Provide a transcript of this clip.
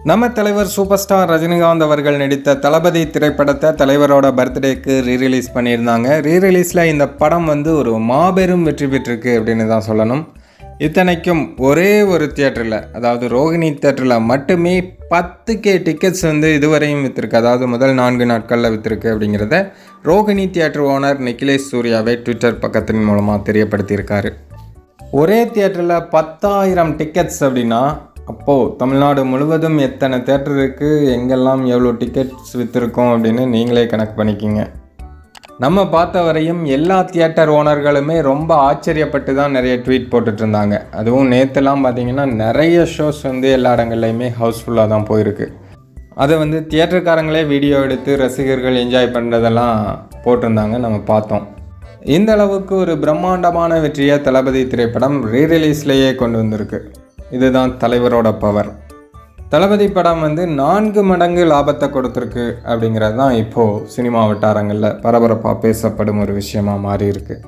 நம்ம தலைவர் super star Rajinikanth அவர்கள் நடித்த தளபதி திரைப்படத்தை தலைவரோட பர்த்டேக்கு ரீரிலீஸ் பண்ணியிருந்தாங்க. ரீரிலீஸில் இந்த படம் ஒரு மாபெரும் வெற்றி பெற்றிருக்கு அப்படின்னு தான் சொல்லணும். இத்தனைக்கும் ஒரே ஒரு தியேட்டரில், அதாவது ரோகிணி தியேட்டரில் மட்டுமே 10K டிக்கெட்ஸ் இதுவரையும் விற்றுருக்கு. அதாவது முதல் 4 நாட்களில் விற்றுருக்கு அப்படிங்கிறத ரோகிணி தியேட்டர் ஓனர் நிகிலேஷ் சூர்யாவை ட்விட்டர் பக்கத்தின் மூலமாக தெரியப்படுத்தியிருக்காரு. ஒரே தியேட்டரில் 10,000 டிக்கெட்ஸ் அப்படின்னா அப்போது தமிழ்நாடு முழுவதும் எத்தனை தியேட்டர் இருக்குது, எங்கெல்லாம் எவ்வளோ டிக்கெட்ஸ் விற்றுருக்கோம் அப்படின்னு நீங்களே கணக்கு பண்ணிக்கிங்க. நம்ம பார்த்த வரையும் எல்லா தியேட்டர் ஓனர்களுமே ரொம்ப ஆச்சரியப்பட்டு தான் நிறைய ட்வீட் போட்டுட்டு இருந்தாங்க. அதுவும் நேற்றுலாம் பார்த்திங்கன்னா நிறைய ஷோஸ் எல்லா இடங்கள்லையுமே ஹவுஸ்ஃபுல்லாக தான் போயிருக்கு. அதை தியேட்டர்காரங்களே வீடியோ எடுத்து ரசிகர்கள் என்ஜாய் பண்ணுறதெல்லாம் போட்டிருந்தாங்க, நம்ம பார்த்தோம். இந்த அளவுக்கு ஒரு பிரம்மாண்டமான வெற்றியை தளபதி திரைப்படம் ரீரிலீஸ்லேயே கொண்டு வந்திருக்கு. இதுதான் தலைவரோட பவர். தளபதி படம் 4 மடங்கு லாபத்தை கொடுத்துருக்கு அப்படிங்கிறது தான் இப்போது சினிமா வட்டாரங்களில் பரபரப்பாக பேசப்படும் ஒரு விஷயமாக மாறி இருக்குது.